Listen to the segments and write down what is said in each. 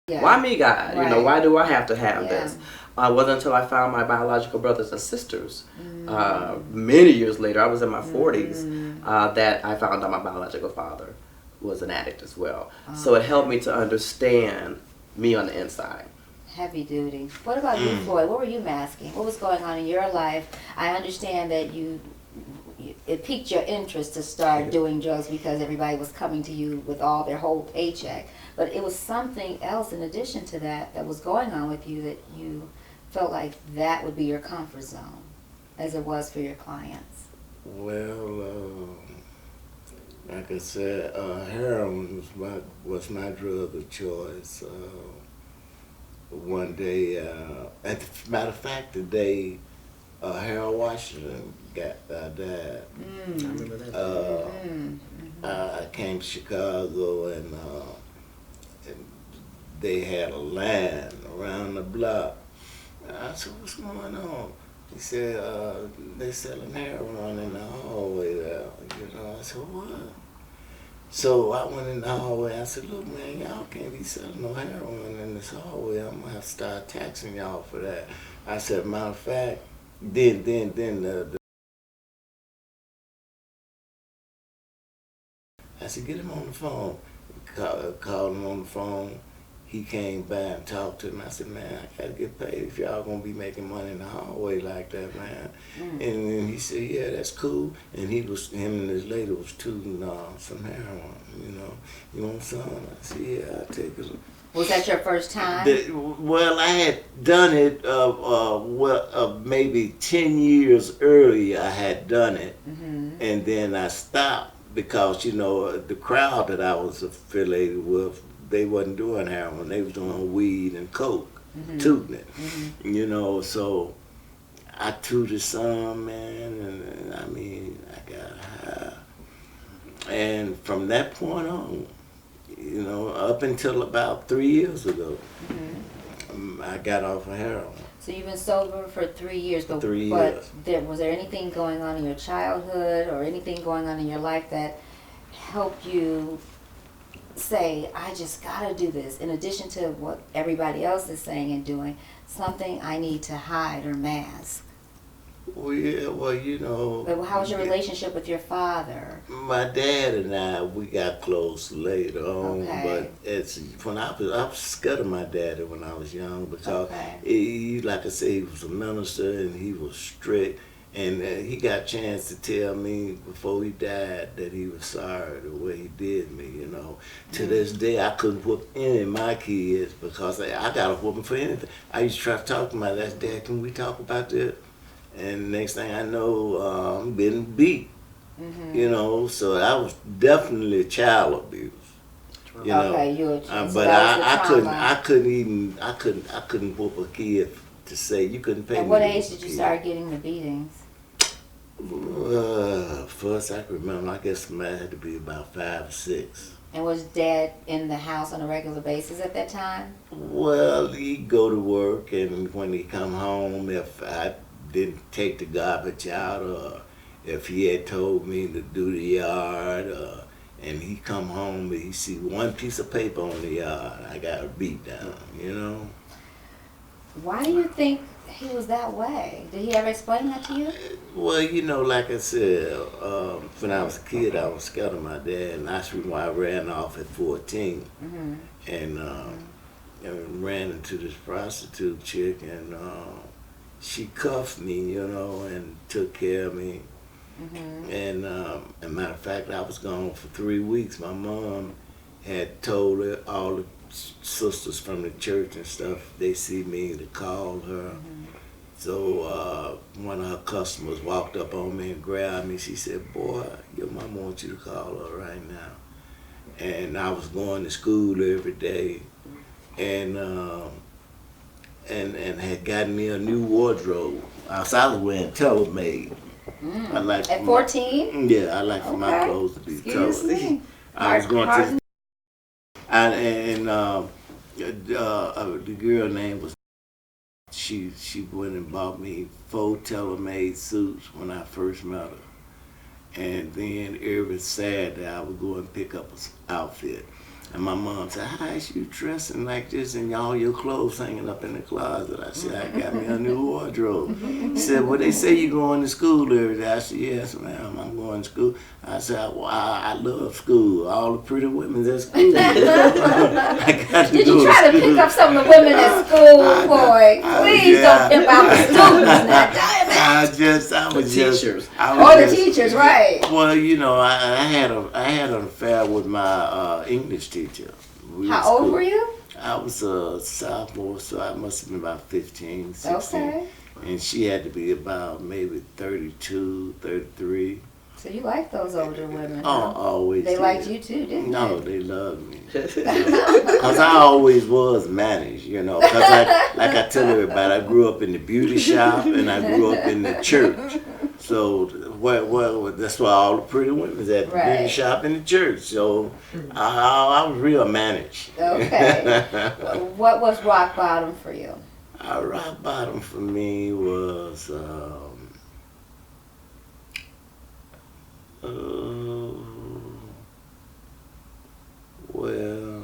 Yeah. Why me, God? Right. You know, why do I have to have Yeah. this? It wasn't until I found my biological brothers and sisters Mm. many years later, I was in my 40s, Mm. that I found out my biological father was an addict as well. Oh, So it helped okay. me to understand me on the inside. Heavy duty. What about you, Floyd? What were you masking? What was going on in your life? I understand that it piqued your interest to start doing drugs because everybody was coming to you with all their whole paycheck. But it was something else in addition to that that was going on with you that you felt like that would be your comfort zone, as it was for your clients. Well, like I said, heroin was my drug of choice. One day, matter of fact, the day Harold Washington died, I remember that. I came to Chicago and they had a line around the block. I said, "What's going on?" He said, "They selling heroin in the hallway there." You know, I said, "What?" So I went in the hallway. I said, "Look, man, y'all can't be selling no heroin in this hallway. I'm gonna have to start taxing y'all for that." I said, "Matter of fact, then the I said, get him on the phone." Called him on the phone. He came by and talked to him. I said, "Man, I gotta get paid if y'all gonna be making money in the hallway like that, man." And then he said, "Yeah, that's cool." And him and his lady was tooting some heroin, you know. "You want some?" I said, "Yeah, I'll take it." Was that your first time? Well, I had done it, maybe 10 years earlier I had done it. And then I stopped because, you know, the crowd that I was affiliated with, they wasn't doing heroin. They was doing weed and coke, tooting it. You know, so I tooted some, man, and I mean, I got high. And from that point on, you know, up until about 3 years ago, I got off of heroin. So you've been sober for 3 years, but 3 years. was there anything going on in your childhood or anything going on in your life that helped you say, "I just gotta do this," in addition to what everybody else is saying and doing, something I need to hide or mask? Well, yeah, well, you know. But how was your relationship with your father? My dad and we got close later on, Okay. but I was scared of my daddy when I was young because Okay. like I say, he was a minister and he was strict, and he got a chance to tell me before he died that he was sorry the way he did me. You know, to this day I couldn't whoop any of my kids because I got a whooping for anything. I used to try to talk to my dad. "Dad, can we talk about this?" And next thing I know, I'm getting beat. You know, so that was definitely child abuse. You know, Okay, so but that was the trauma. I couldn't whoop a kid to say you couldn't pay me. At what to age whoop a did you kid. start getting the beatings? First I can remember, I guess I had to be about 5 or 6. And was Dad in the house on a regular basis at that time? Well, he'd go to work, and when he come home, if I didn't take the garbage out, or if he had told me to do the yard, and he come home and he see one piece of paper on the yard, I got a beat down, you know. Why do you think he was that way? Did he ever explain that to you? Well, you know, like I said, when I was a kid, I was scared of my dad, and that's why I ran off at 14, and ran into this prostitute chick, and she cuffed me, you know, and took care of me. And as a matter of fact, I was gone for 3 weeks. My mom had told all the sisters from the church and stuff, they see me, to call her. So one of her customers walked up on me and grabbed me. She said, "Boy, your mama wants you to call her right now." And I was going to school every day, and had gotten me a new wardrobe. I was wearing tailor-made. I like At 14? I like for my clothes to be Excuse me. tailor-made. I was going to, and the girl name was. She went and bought me 4 tailor-made suits when I first met her, and then every Saturday I would go and pick up an outfit. And my mom said, "How is you dressing like this and all your clothes hanging up in the closet?" I said, "I got me a new wardrobe." She said, "Well, they say you going to school every day." I said, "Yes, ma'am, I'm going to school." I said, "Well, I love school. All the pretty women at school." Did you try to pick up some of the women at school, boy? Please don't pimp out the students now. I was teachers. The teachers, right? Well, you know, I had an affair with my English teacher. How old were you? I was a sophomore, so I must have been about 15, 16. Okay. And she had to be about maybe 32, 33. So you like those older women? Oh, always. They liked you too, didn't they? No, they loved me. Because I always was managed, you know. Because like I tell everybody, I grew up in the beauty shop and I grew up in the church. So well, that's why all the pretty women was at the beauty shop and the church. So I was real managed. Okay. What was rock bottom for you? Rock bottom for me was well,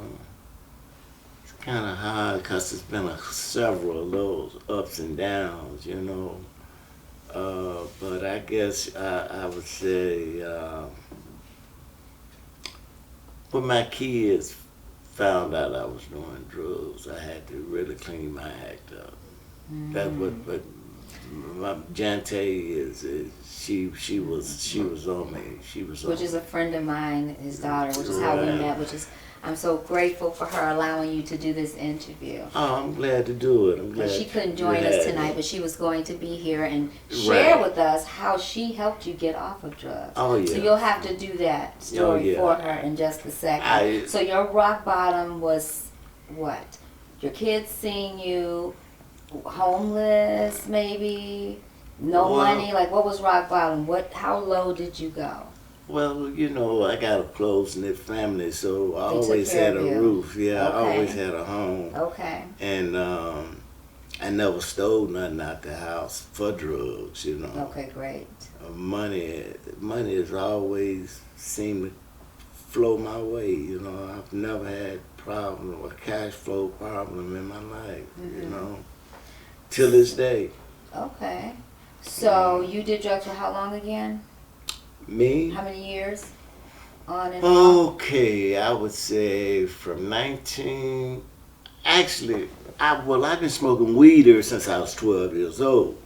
it's kind of hard because it's been several of those ups and downs, you know. But I guess I would say when my kids found out I was doing drugs, I had to really clean my act up. That's what. But my Jante is she was on me. She was on. Which is a friend of mine, his daughter, which is how we met. Which is, I'm so grateful for her allowing you to do this interview. Oh, I'm glad to do it. I'm glad. She couldn't join us tonight, but she was going to be here and share with us how she helped you get off of drugs. Oh yeah. So you'll have to do that story for her in just a second. So your rock bottom was what? Your kids seeing you homeless, maybe no money. Like, what was rock bottom? How low did you go? Well, you know, I got a close-knit family, so I always had a roof. Yeah, I always had a home. Okay. And I never stole nothing out the house for drugs, you know. Okay, great. Money has always seemed to flow my way, you know. I've never had a cash flow problem in my life, you know, till this day. Okay. So you did drugs for how long again? Me? How many years? On and off? Okay, I would say from 19. Actually, I've been smoking weed ever since I was 12 years old.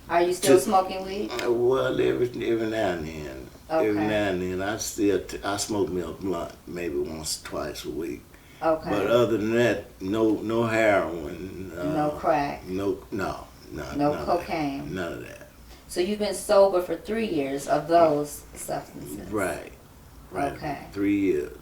Are you still smoking weed? Well, every now and then. Okay. Every now and then, I smoke me a blunt maybe once, twice a week. Okay. But other than that, no heroin. No crack. No cocaine. None of that. So you've been sober for 3 years of those substances. Right. Okay. 3 years.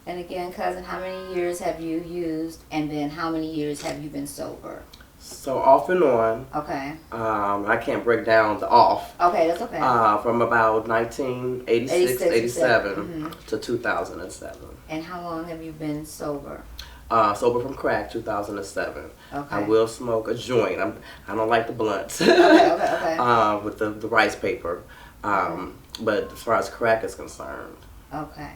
And again, cousin, how many years have you used, and then how many years have you been sober? So off and on. Okay. I can't break down the off. Okay, that's okay. From about 1986, 87 to 2007. And how long have you been sober? Sober from crack, 2007. Okay. I will smoke a joint. I don't like the blunts. Okay. With the rice paper. But as far as crack is concerned. Okay.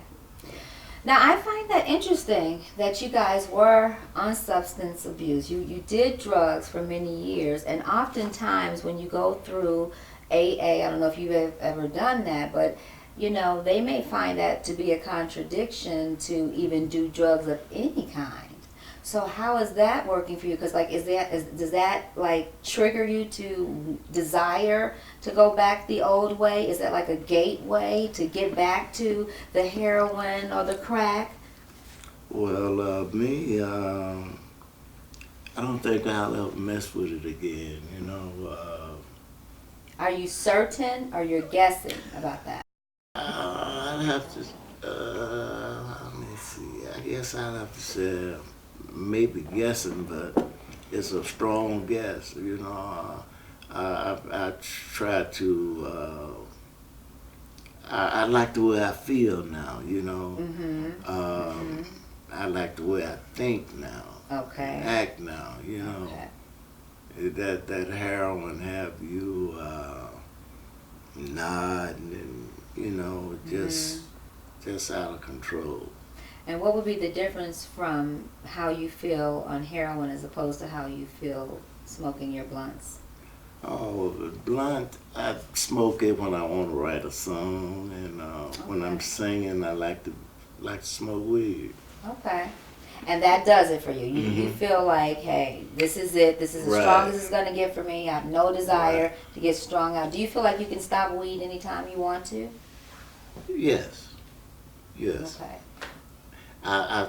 Now, I find that interesting that you guys were on substance abuse. You did drugs for many years, and oftentimes when you go through AA, I don't know if you've ever done that, but you know, they may find that to be a contradiction to even do drugs of any kind. So how is that working for you? Because like, does that like trigger you to desire to go back the old way? Is that like a gateway to get back to the heroin or the crack? Well, me, I don't think I'll ever mess with it again, you know. Are you certain or you're guessing about that? I'd have to, let me see, I guess I'd have to say maybe guessing, but it's a strong guess, you know. I try to, I like the way I feel now, you know. I like the way I think now. Okay. Act now, you know. Okay. That heroin have you nodding and, you know, just out of control. And what would be the difference from how you feel on heroin as opposed to how you feel smoking your blunts? Oh, the blunt, I smoke it when I want to write a song, and when I'm singing, I like to smoke weed. Okay. And that does it for you. You feel like, hey, this is it. This is as strong as it's going to get for me. I have no desire to get strong out. Do you feel like you can stop weed anytime you want to? Yes. Yes. Okay. I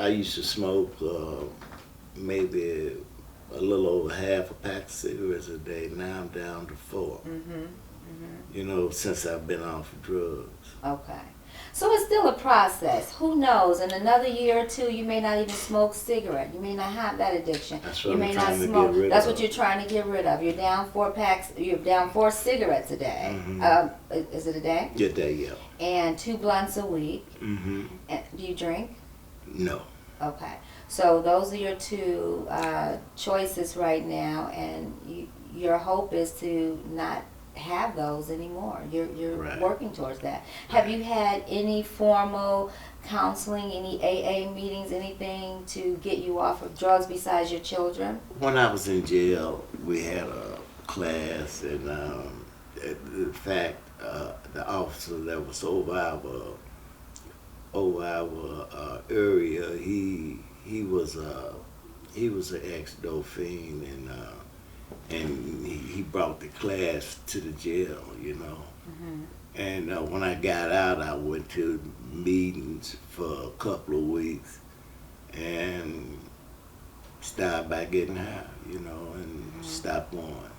used to smoke maybe a little over half a pack of cigarettes a day. Now I'm down to 4. You know, since I've been off of drugs. Okay. So it's still a process. Who knows? In another year or 2, you may not even smoke cigarette. You may not have that addiction. That's what you may I'm not trying to smoke. get rid That's of. what you're trying to get rid of. You're down 4 packs. You're down 4 cigarettes a day. Is it a day? Yeah, yeah. And 2 blunts a week. Mm-hmm. And do you drink? No. Okay. So those are your 2 choices right now, and your hope is to not have those anymore. You're working towards that. Have you had any formal counseling, any AA meetings, anything to get you off of drugs besides your children? When I was in jail, we had a class, and in fact, the officer that was over our area, he was an ex-dope fiend, and he brought the class to the jail, you know. And when I got out, I went to meetings for a couple of weeks and started by getting high, you know, and stopped going.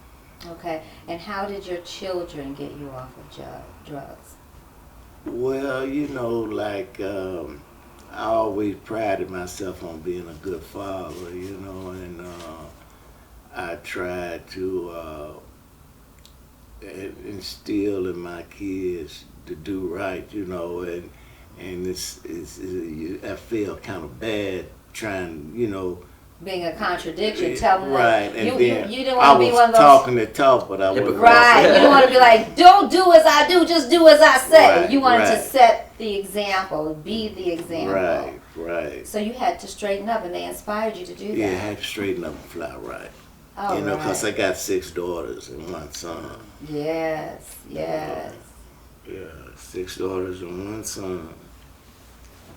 Okay. And how did your children get you off of drugs? Well, you know, like I always prided myself on being a good father, you know, and I tried to instill in my kids to do right, you know, and I feel kind of bad trying, you know. Being a contradiction, tell them right, that and you then didn't want to be one of those talking the talk, but I was right. You didn't want to be like, don't do as I do, just do as I say. Right, you wanted to set the example, be the example. Right, right. So you had to straighten up, and they inspired you to do that. Yeah, I had to straighten up and fly right. Oh, you know, because I got 6 daughters and 1 son. Yes, yes. Yeah, 6 daughters and 1 son.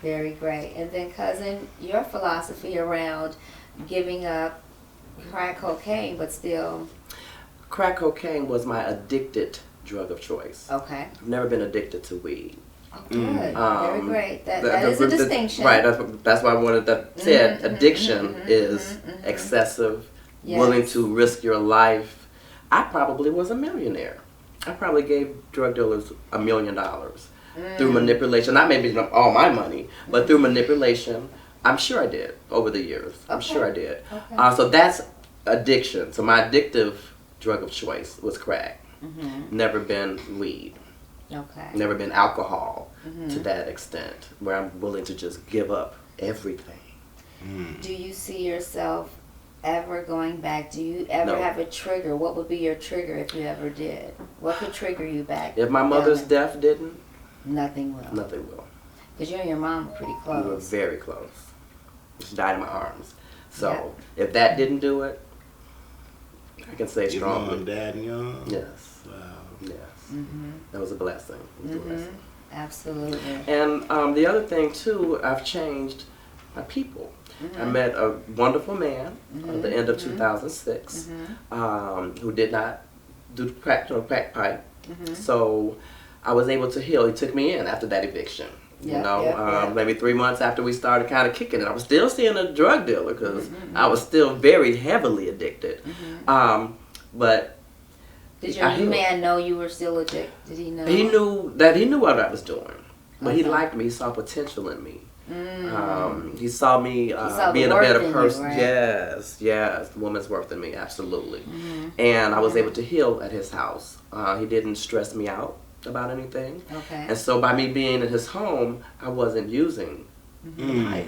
Very great. And then, cousin, your philosophy around giving up crack cocaine, but still... Crack cocaine was my addicted drug of choice. Okay. I've never been addicted to weed. Oh, good. Very great. That is a distinction. Right. That's why I wanted to say addiction is excessive, willing to risk your life. I probably was a millionaire. I probably gave drug dealers $1 million through manipulation. Not maybe all my money, but through manipulation. I'm sure I did over the years. I'm sure I did. Okay. So that's addiction. So my addictive drug of choice was crack. Never been weed. Okay. Never been alcohol to that extent where I'm willing to just give up everything. Do you see yourself ever going back? Do you ever have a trigger? What would be your trigger if you ever did? What could trigger you back? If my mother's death didn't, nothing will. nothing will. Because you and your mom were pretty close. We were very close. She died in my arms. So if that didn't do it, I can say strongly. Your mom died young? Yes. Wow. Yes. That was a blessing. It was a blessing. Absolutely. And the other thing too, I've changed my people. I met a wonderful man at the end of 2006 who did not do crack pipe. So I was able to heal. He took me in after that eviction. Maybe 3 months after we started kind of kicking it. I was still seeing a drug dealer because I was still very heavily addicted. But did your new man know you were still addicted? Did he know? He knew what I was doing. But he liked me. He saw potential in me. He saw me being a better person. You, right? Yes. The woman's worth in me, absolutely. And I was able to heal at his house. He didn't stress me out about anything. Okay. And so by me being in his home, I wasn't using pipe.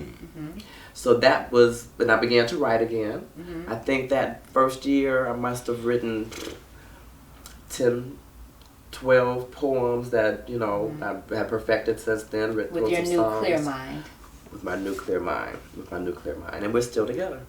So that was, and I began to write again. I think that first year I must have written 10 12 poems that, you know, I have perfected since then. With your new clear mind. With my nuclear mind. And we're still together.